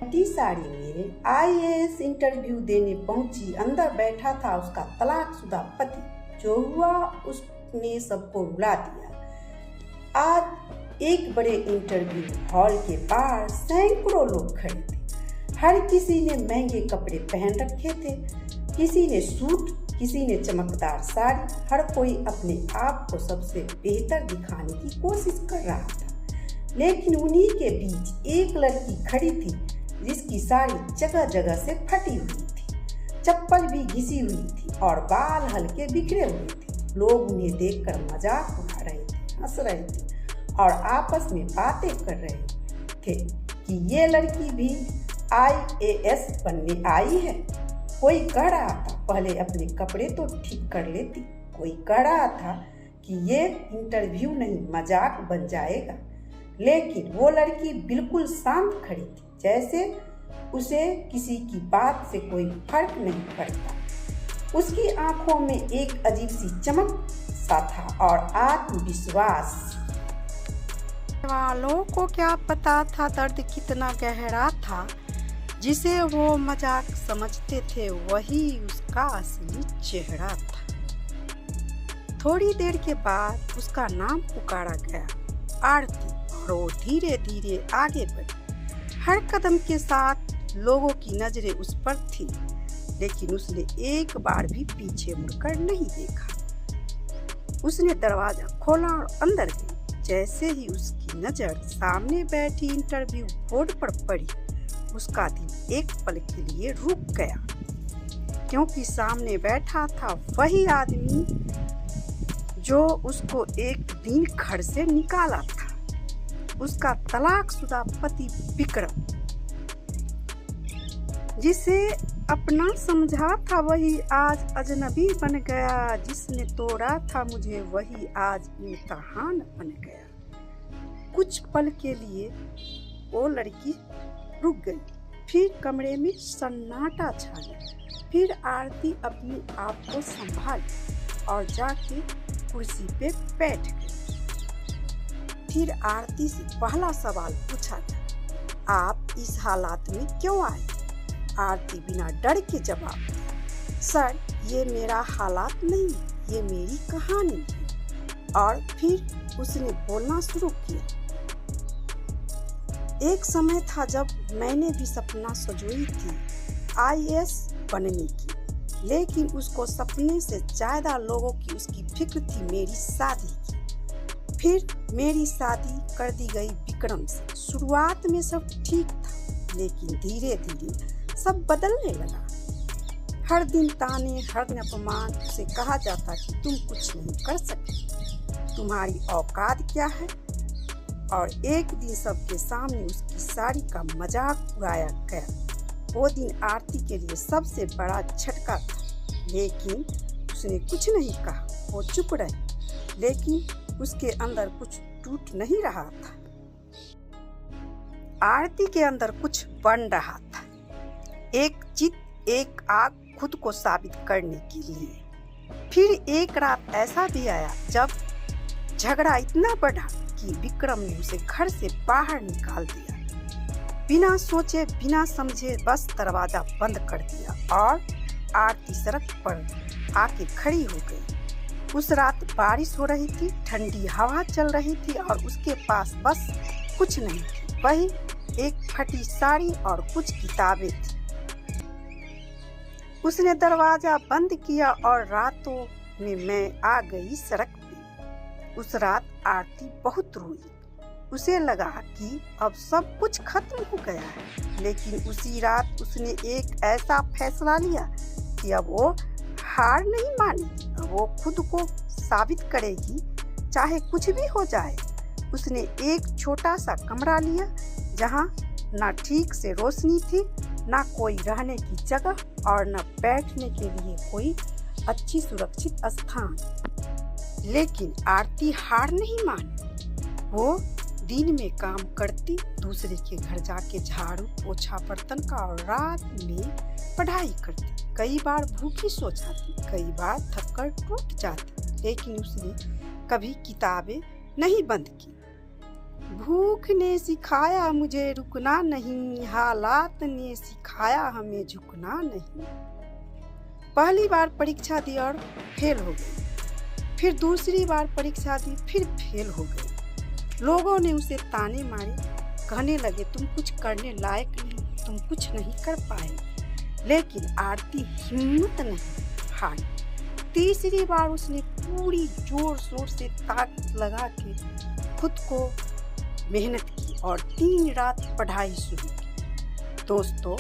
T sari में IAS interview देने पहुंची। अंदर बैठा था उसका तलाकशुदा पति। जो हुआ उसने सबको रुला दिया। आज एक बड़े इंटरव्यू हॉल के बाहर सैकड़ों लोग खड़े थे। हर किसी ने महंगे कपड़े पहन रखे थे, किसी ने सूट, किसी ने चमकदार साड़ी। हर कोई अपने आप को सबसे बेहतर दिखाने की कोशिश कर रहा था। लेकिन उन्हीं के बीच एक लड़की खड़ी थी जिसकी साड़ी जगह जगह से फटी हुई थी, चप्पल भी घिसी हुई थी और बाल हल्के बिखरे हुए थे। लोग उन्हें देखकर मजाक उड़ा रहे थे, हंस रहे थे और आपस में बातें कर रहे थे कि ये लड़की भी आईएएस बनने आई है। कोई कह रहा था पहले अपने कपड़े तो ठीक कर लेती, कोई कह रहा था कि ये इंटरव्यू नहीं मजाक बन जाएगा। लेकिन वो लड़की बिल्कुल शांत खड़ी थी, जैसे उसे किसी की बात से कोई फर्क नहीं पड़ता। उसकी आंखों में एक अजीब सी चमक सा था और आत्मविश्वास। वालों को क्या पता था दर्द कितना गहरा था। जिसे वो मजाक समझते थे वही उसका असली चेहरा था। थोड़ी देर के बाद उसका नाम पुकारा गया, आरती, और वो धीरे धीरे आगे बढ़ी। हर कदम के साथ लोगों की नजरें उस पर थी, लेकिन उसने एक बार भी पीछे मुड़कर नहीं देखा। उसने दरवाजा खोला और अंदर गई। जैसे ही उसकी नजर सामने बैठी इंटरव्यू बोर्ड पर पड़ी, उसका दिल एक पल के लिए रुक गया, क्योंकि सामने बैठा था वही आदमी जो उसको एक दिन घर से निकाला था। उसका तलाकशुदा पति विक्रम, जिसे अपना समझा था वही आज अजनबी बन गया। जिसने तोड़ा था मुझे वही आज इम्तिहान बन गया। कुछ पल के लिए वो लड़की रुक गई, फिर कमरे में सन्नाटा छा गया। फिर आरती अपने आप को संभाली और जाके कुर्सी पे बैठ गई। फिर आरती से पहला सवाल पूछा गया, आप इस हालात में क्यों आए? आरती बिना डर के जवाब दिया, सर ये मेरा हालात नहीं, ये मेरी कहानी है। और फिर उसने बोलना शुरू किया, एक समय था जब मैंने भी सपना सजोई थी आईएएस बनने की, लेकिन उसको सपने से ज्यादा लोगों की उसकी फिक्र थी मेरी शादी की। फिर मेरी शादी कर दी गई विक्रम से। शुरुआत में सब ठीक था, लेकिन धीरे धीरे सब बदलने लगा। हर दिन ताने, हर दिन अपमान। उसे कहा जाता कि तुम कुछ नहीं कर सकते, तुम्हारी औकात क्या है। और एक दिन सबके सामने उसकी साड़ी का मजाक उड़ाया गया। वो दिन आरती के लिए सबसे बड़ा झटका था, लेकिन उसने कुछ नहीं कहा। वो चुप रही, लेकिन उसके अंदर कुछ टूट नहीं रहा था। आरती के अंदर कुछ बन रहा था, एक जिद, एक आग खुद को साबित करने के लिए। फिर एक रात ऐसा भी आया जब झगड़ा इतना बढ़ा कि विक्रम ने उसे घर से बाहर निकाल दिया। बिना सोचे बिना समझे बस दरवाजा बंद कर दिया और आरती सड़क पर आके खड़ी हो गई। उस रात बारिश हो रही थी, ठंडी हवा चल रही थी और उसके पास बस कुछ नहीं थी, वही एक फटी साड़ी और कुछ किताबें थी। उसने दरवाजा बंद किया और रातों में मैं आ गई सड़क पे। उस रात आरती बहुत रोई। उसे लगा कि अब सब कुछ खत्म हो गया है, लेकिन उसी रात उसने एक ऐसा फैसला लिया कि अब वो हार नहीं मानेगी, अब वो खुद को साबित करेगी, चाहे कुछ भी हो जाए। उसने एक छोटा सा कमरा लिया जहाँ ना ठीक से रोशनी थी, ना कोई रहने की जगह और न बैठने के लिए कोई अच्छी सुरक्षित स्थान। लेकिन आरती हार नहीं मानी। वो दिन में काम करती, दूसरे के घर जाके झाड़ू पोछा बर्तन का और रात में पढ़ाई करती। कई बार भूखी सो जाती, कई बार थककर टूट जाती, लेकिन उसने कभी किताबें नहीं बंद की। भूख ने सिखाया मुझे रुकना नहीं, हालात ने सिखाया हमें झुकना नहीं। पहली बार परीक्षा दी और फेल हो गई, फिर दूसरी बार परीक्षा दी, फिर फेल हो गई। लोगों ने उसे ताने मारे, कहने लगे तुम कुछ करने लायक नहीं, तुम कुछ नहीं कर पाए। लेकिन आरती हिम्मत नहीं हारी। तीसरी बार उसने पूरी जोर शोर से ताकत लगा के खुद को मेहनत की और दिन रात पढ़ाई शुरू की। दोस्तों,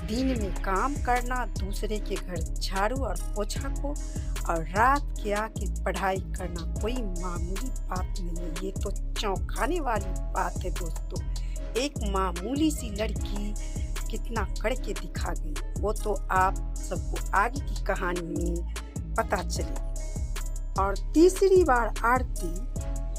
दिन में काम करना, दूसरे के घर झाड़ू और पोछा को, और रात के आके पढ़ाई करना कोई मामूली बात नहीं है। ये तो चौंकाने वाली बात है दोस्तों। एक मामूली सी लड़की कितना करके दिखा गई, वो तो आप सबको आगे की कहानी में पता चलेगी। और तीसरी बार आरती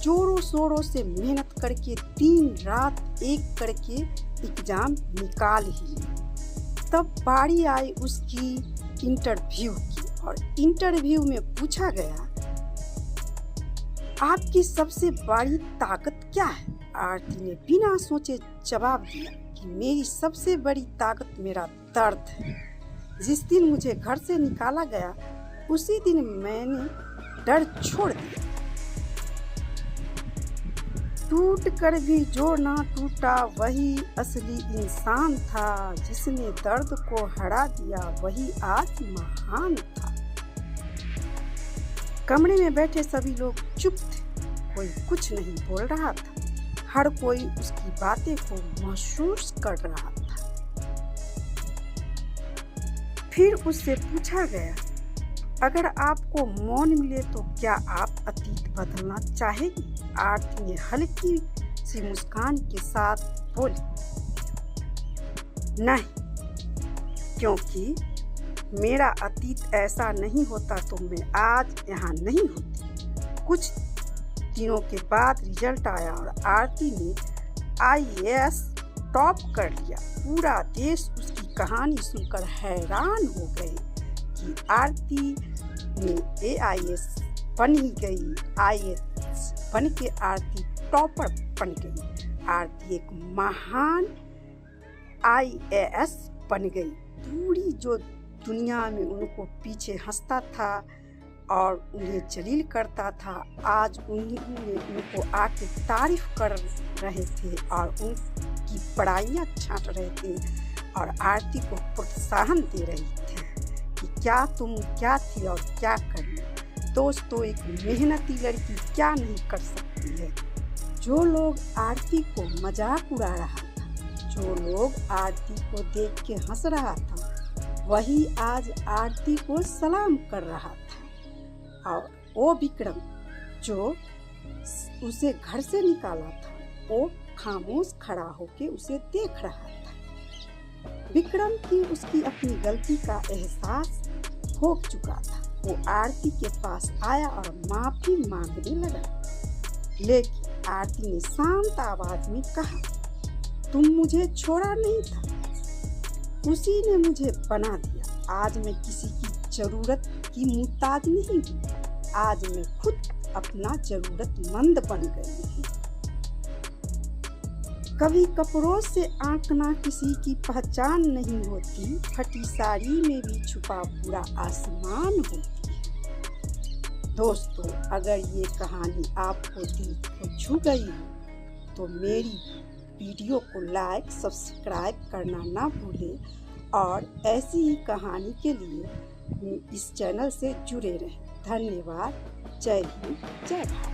जोरों शोरों से मेहनत करके दिन रात एक करके एग्जाम निकाल ही ली। तब बारी आई उसकी इंटरव्यू की, और इंटरव्यू में पूछा गया आपकी सबसे बड़ी ताकत क्या है। आरती ने बिना सोचे जवाब दिया कि मेरी सबसे बड़ी ताकत मेरा दर्द है। जिस दिन मुझे घर से निकाला गया उसी दिन मैंने डर छोड़ दिया। टूट कर भी जो ना टूटा वही असली इंसान था, जिसने दर्द को हरा दिया वही आज महान था। कमरे में बैठे सभी लोग चुप थे, कोई कुछ नहीं बोल रहा था। हर कोई उसकी बातें को महसूस कर रहा था। फिर उससे पूछा गया अगर आपको मौन मिले तो क्या आप अतीत बदलना चाहेगी। आरती ने हल्की सी मुस्कान के साथ बोली नहीं, क्योंकि मेरा अतीत ऐसा नहीं होता तो मैं आज यहाँ नहीं होती। कुछ दिनों के बाद रिजल्ट आया और आरती ने IAS टॉप कर लिया। पूरा देश उसकी कहानी सुनकर हैरान हो गए कि आरती ने AIS बन ही गई। IAS बन के आरती टॉपर बन गई। आरती एक महान IAS बन गई। पूरी जो दुनिया में उनको पीछे हंसता था और उन्हें जलील करता था, आज उनको आके तारीफ कर रहे थे और उनकी बड़ाइयाँ छांट रहे थे और आरती को प्रोत्साहन दे रही थे कि क्या तुम क्या थी और क्या करनी। दोस्तों, एक मेहनती लड़की क्या नहीं कर सकती है। जो लोग आरती को मजाक उड़ा रहा था, जो लोग आरती को देख के हंस रहा था, वही आज आरती को सलाम कर रहा था। और वो विक्रम जो उसे घर से निकाला था, वो खामोश खड़ा होके उसे देख रहा था। विक्रम की उसकी अपनी गलती का एहसास हो चुका था। वो आरती के पास आया और माफी मांगने लगा, लेकिन आरती ने शांत आवाज में कहा, तुम मुझे छोड़ा नहीं था, उसी ने मुझे बना दिया। आज मैं किसी की जरूरत की मुहताज नहीं हूँ, आज मैं खुद अपना जरूरतमंद बन गई हूँ। कभी कपड़ों से आंकना किसी की पहचान नहीं होती, फटी साड़ी में भी छुपा पूरा आसमान होती है। दोस्तों, अगर ये कहानी आपको दिल को छू गई हो तो मेरी वीडियो को लाइक सब्सक्राइब करना ना भूलें और ऐसी ही कहानी के लिए इस चैनल से जुड़े रहें। धन्यवाद। जय हिंद, जय भारत।